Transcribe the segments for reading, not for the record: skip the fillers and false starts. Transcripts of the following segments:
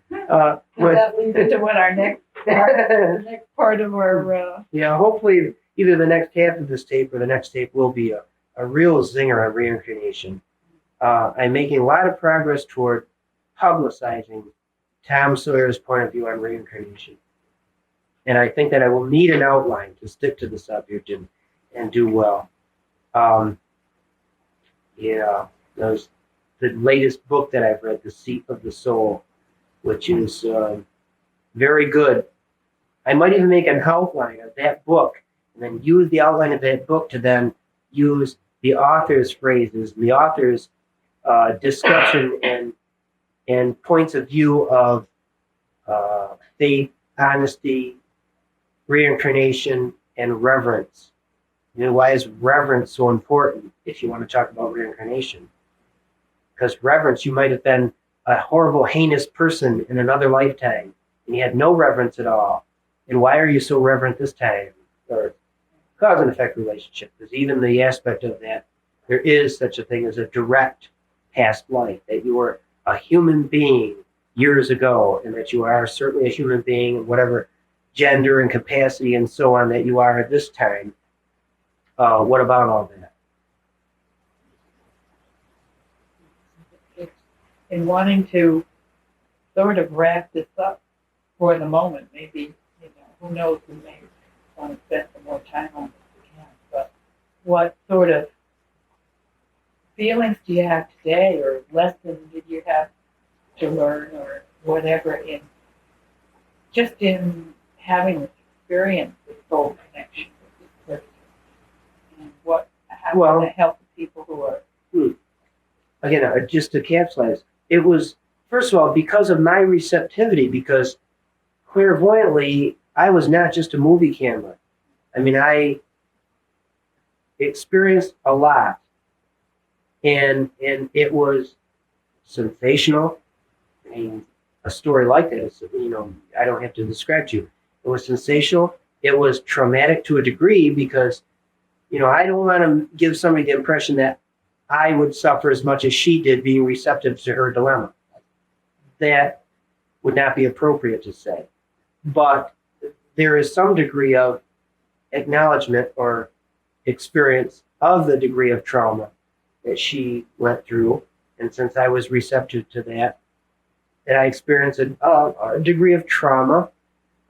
That leads into what our next part of our yeah, hopefully either the next half of this tape or the next tape will be a real zinger on reincarnation. I'm making a lot of progress toward publicizing Tom Sawyer's point of view on reincarnation. And I think that I will need an outline to stick to the subject and do well. Yeah, there's the latest book that I've read, The Seat of the Soul, which is very good. I might even make an outline of that book and then use the outline of that book to then use the author's phrases, the author's discussion and points of view of faith, honesty, reincarnation, and reverence. You know, why is reverence so important if you want to talk about reincarnation? Because reverence, you might have been a horrible, heinous person in another lifetime, and you had no reverence at all. And why are you so reverent this time? Or cause and effect relationship. There's even the aspect of that. There is such a thing as a direct past life, that you were a human being years ago, and that you are certainly a human being in whatever gender and capacity and so on that you are at this time. What about all that? In wanting to sort of wrap this up for the moment, maybe, who knows, we may want to spend some more time on this again, but what sort of feelings do you have today, or lessons did you have to learn, or whatever, in having this experience with soul connection with this person, and how can it help the people who are... Again, just to capsulize, it was, first of all, because of my receptivity, because clairvoyantly, I was not just a movie camera. I mean, I experienced a lot, and it was sensational. I mean, a story like this, I don't have to describe to you. It was sensational. It was traumatic to a degree because, I don't want to give somebody the impression that I would suffer as much as she did being receptive to her dilemma. That would not be appropriate to say. But there is some degree of acknowledgement or experience of the degree of trauma that she went through. And since I was receptive to that I experienced a degree of trauma.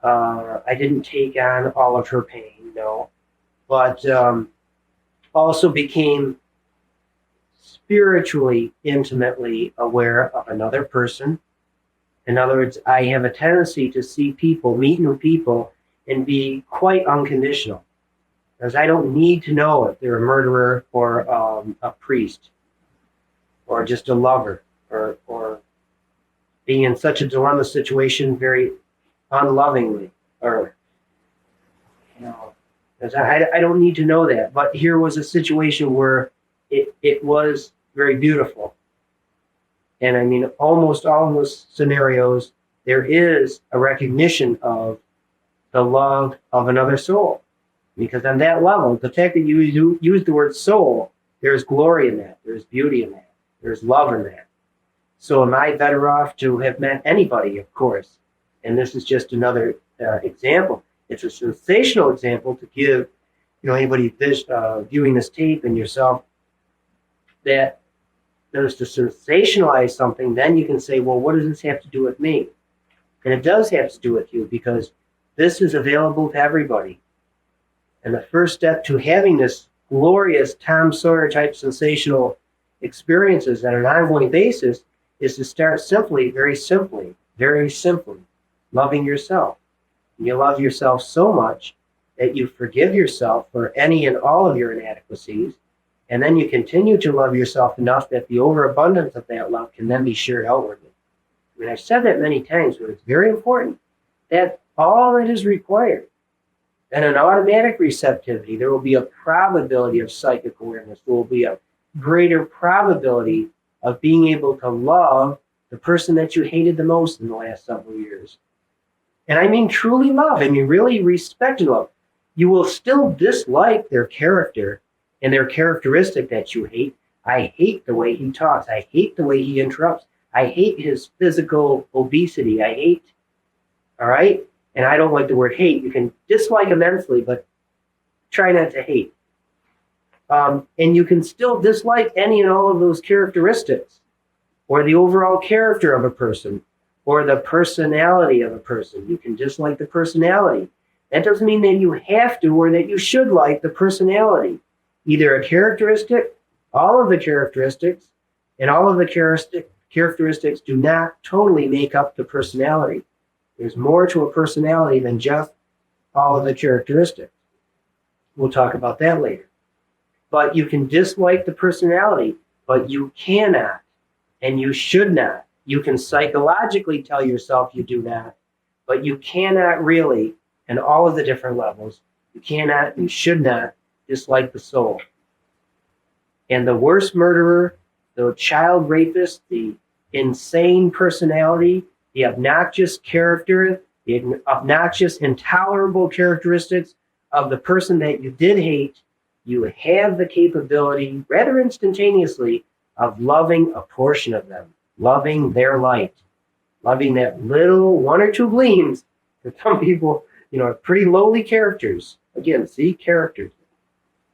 I didn't take on all of her pain, no. But also became spiritually, intimately aware of another person. In other words, I have a tendency to see people, meet new people, and be quite unconditional. Because I don't need to know if they're a murderer or a priest or just a lover or being in such a dilemma situation very unlovingly. Or, because I don't need to know that. But here was a situation where it was very beautiful. And I mean, almost all of those scenarios, there is a recognition of the love of another soul. Because on that level, the fact that you use the word soul, there's glory in that. There's beauty in that. There's love in that. So am I better off to have met anybody? Of course. And this is just another example. It's a sensational example to give, anybody viewing this tape and yourself, that there's to sensationalize something, then you can say, well, what does this have to do with me? And it does have to do with you, because this is available to everybody. And the first step to having this glorious Tom Sawyer type sensational experiences on an ongoing basis is to start very simply, loving yourself. You love yourself so much that you forgive yourself for any and all of your inadequacies. And then you continue to love yourself enough that the overabundance of that love can then be shared outwardly. I mean, I've said that many times, but it's very important that all that is required, and an automatic receptivity, there will be a probability of psychic awareness. There will be a greater probability of being able to love the person that you hated the most in the last several years. And I mean truly love. I mean really respect and love. You will still dislike their character and their characteristic that you hate. I hate the way he talks. I hate the way he interrupts. I hate his physical obesity. I hate, all right? And I don't like the word hate. You can dislike immensely, but try not to hate. And you can still dislike any and all of those characteristics, or the overall character of a person, or the personality of a person. You can dislike the personality. That doesn't mean that you have to or that you should like the personality. Either a characteristic, all of the characteristics, and all of the characteristics do not totally make up the personality. There's more to a personality than just all of the characteristics. We'll talk about that later. But you can dislike the personality, but you cannot and you should not. You can psychologically tell yourself you do not, but you cannot really, in all of the different levels, you cannot and should not dislike the soul. And the worst murderer, the child rapist, the insane personality, the obnoxious character, the obnoxious, intolerable characteristics of the person that you did hate, you have the capability, rather instantaneously, of loving a portion of them, loving their light, loving that little one or two gleams that some people, are pretty lowly characters. Again, see, characters.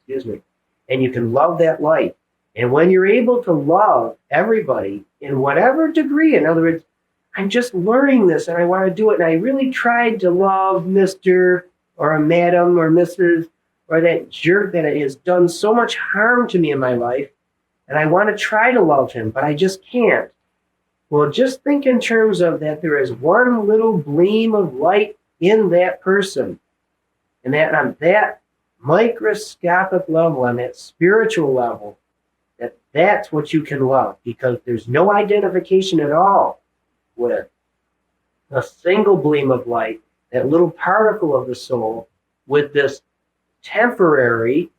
Excuse me. And you can love that light. And when you're able to love everybody in whatever degree, in other words, I'm just learning this and I want to do it. And I really tried to love Mr. or a Madam or Mrs. or that jerk that has done so much harm to me in my life. And I want to try to love him, but I just can't. Well, just think in terms of that there is one little gleam of light in that person. And that on that microscopic level, on that spiritual level, that's what you can love, because there's no identification at all with a single gleam of light, that little particle of the soul, with this temporary,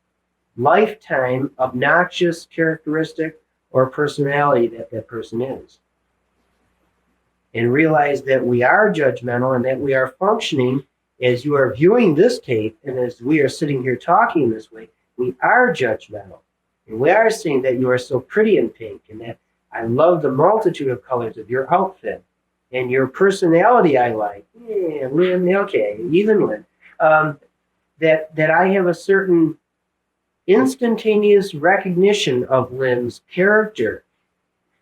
lifetime, obnoxious characteristic or personality that person is. And realize that we are judgmental and that we are functioning, as you are viewing this tape and as we are sitting here talking this way, we are judgmental. And we are seeing that you are so pretty in pink, and that I love the multitude of colors of your outfit, and your personality I like. Yeah, Lynne, okay, even Lynne. That I have a certain instantaneous recognition of Lynne's character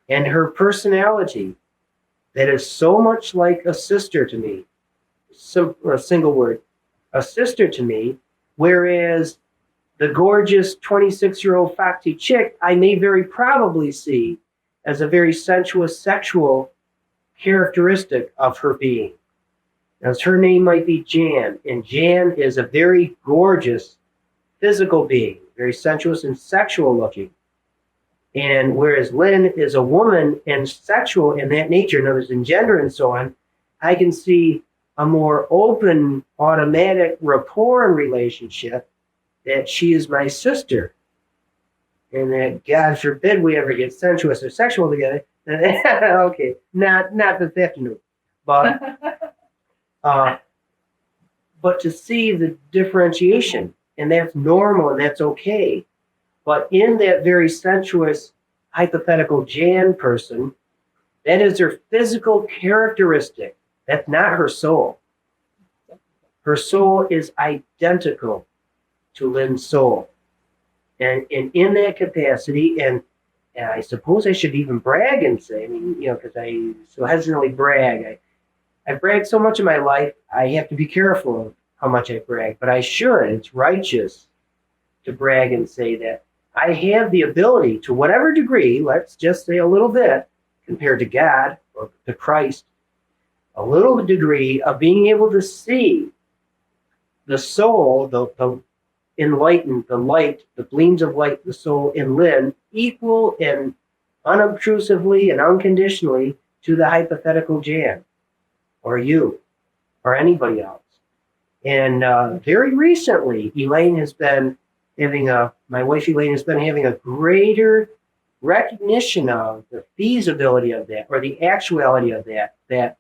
and her personality that is so much like a sister to me. A single word, a sister to me, whereas the gorgeous 26-year-old foxy chick I may very probably see as a very sensuous sexual characteristic of her being. Now, her name might be Jan, and Jan is a very gorgeous physical being, very sensuous and sexual looking. And whereas Lynne is a woman and sexual in that nature, in other words, in gender and so on, I can see a more open, automatic rapport and relationship, that she is my sister. And that, God forbid, we ever get sensuous or sexual together. Okay, not this afternoon. But to see the differentiation, and that's normal and that's okay. But in that very sensuous, hypothetical Jan person, that is her physical characteristic. That's not her soul. Her soul is identical to Lynne's soul. And in that capacity, and I suppose I should even brag and say, because I so hesitantly brag. I brag so much in my life, I have to be careful of how much I brag. But I should, it's righteous to brag and say that I have the ability, to whatever degree, let's just say a little bit, compared to God or to Christ, a little degree of being able to see the soul, the enlightened, the light, the gleams of light, the soul in Lynne, equal and unobtrusively and unconditionally to the hypothetical Jan, or you, or anybody else. And very recently, Elaine has been my wife Elaine has been having a greater recognition of the feasibility of that, or the actuality of that.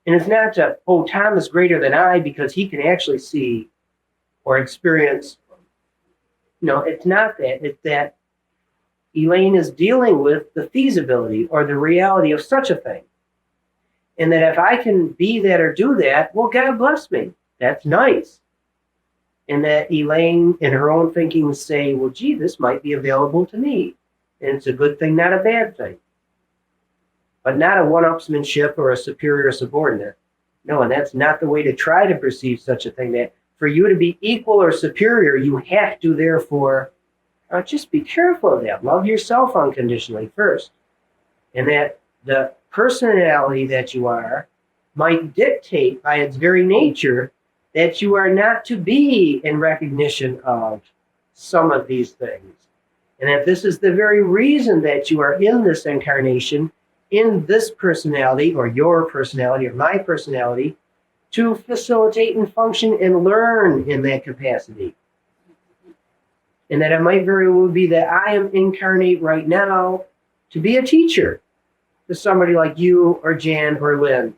And it's not that, Tom is greater than I because he can actually see or experience. No, it's not that. It's that Elaine is dealing with the feasibility or the reality of such a thing. And that if I can be that or do that, well, God bless me. That's nice. And that Elaine, in her own thinking, would say, well, gee, this might be available to me. And it's a good thing, not a bad thing. But not a one-upsmanship or a superior subordinate. No, and that's not the way to try to perceive such a thing. That for you to be equal or superior, you have to, therefore, just be careful of that. Love yourself unconditionally first. And that the personality that you are might dictate by its very nature that you are not to be in recognition of some of these things. And that this is the very reason that you are in this incarnation, in this personality, or your personality, or my personality, to facilitate and function and learn in that capacity. And that it might very well be that I am incarnate right now to be a teacher to somebody like you or Jan or Lynne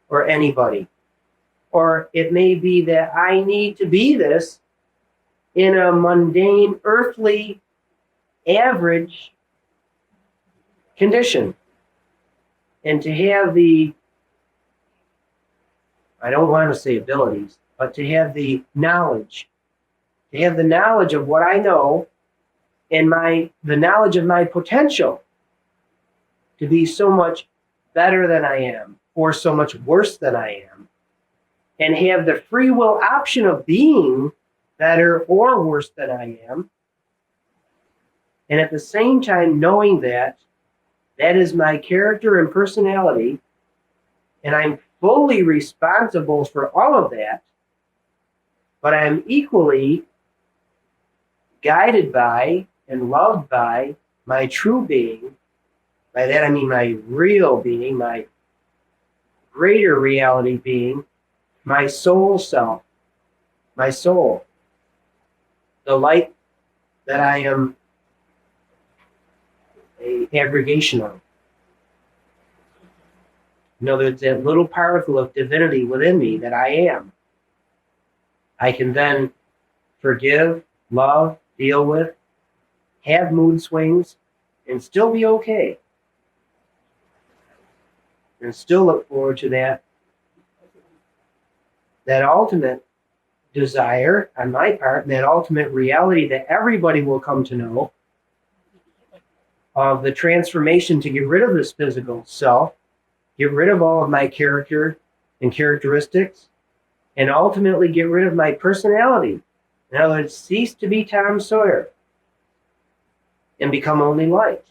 or anybody. Or it may be that I need to be this in a mundane, earthly, average condition. And to have the, I don't want to say abilities, but to have the knowledge. To have the knowledge of what I know and the knowledge of my potential to be so much better than I am or so much worse than I am. And have the free will option of being better or worse than I am. And at the same time, knowing that that is my character and personality, and I'm fully responsible for all of that, but I'm equally guided by and loved by my true being. By that I mean my real being, my greater reality being, my soul self, my soul, the light that I am an aggregation of. You know, there's that little particle of divinity within me that I am. I can then forgive, love, deal with, have mood swings, and still be okay. And still look forward to that ultimate desire on my part, and that ultimate reality that everybody will come to know of the transformation to get rid of this physical self, get rid of all of my character and characteristics, and ultimately get rid of my personality. In other words, cease to be Tom Sawyer and become only light.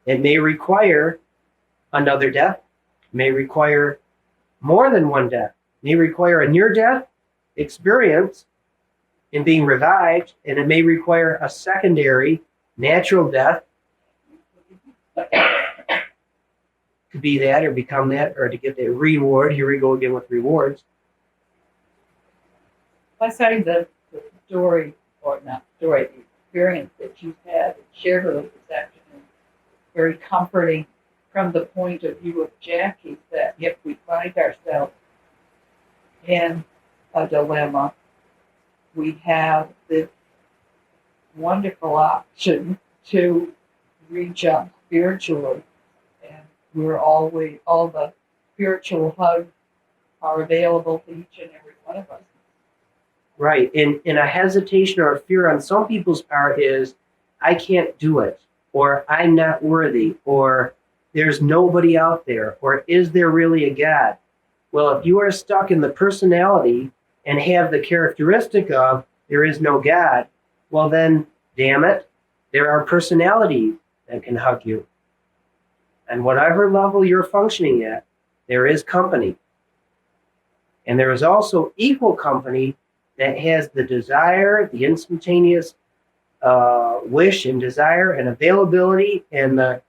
It may require another death, may require more than one death, may require a near-death experience in being revived, and it may require a secondary natural death to be that or become that or to get that reward. Here we go again with rewards. Besides the story, or not story, the experience that you've had and shared with us this afternoon, very comforting from the point of view of Jackie, that if we find ourselves in a dilemma, we have this wonderful option to reach out spiritually. And we're always, all the spiritual hugs are available to each and every one of us. Right. And a hesitation or a fear on some people's part is, I can't do it, or I'm not worthy, or there's nobody out there, or is there really a God? Well, if you are stuck in the personality and have the characteristic of there is no God, well then, damn it, there are personalities that can hug you. And whatever level you're functioning at, there is company. And there is also equal company that has the desire, the instantaneous wish and desire and availability and the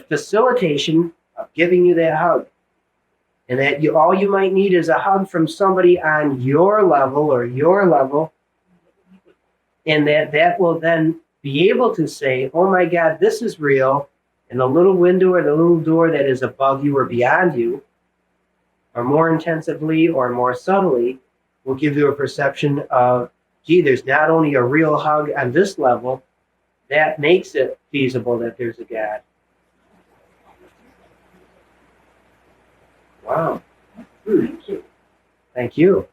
facilitation of giving you that hug. And that all you might need is a hug from somebody on your level or your level. And that will then be able to say, oh my God, this is real. And the little window or the little door that is above you or beyond you, or more intensively or more subtly, will give you a perception of, gee, there's not only a real hug on this level, that makes it feasible that there's a God. Wow. Thank you. Thank you.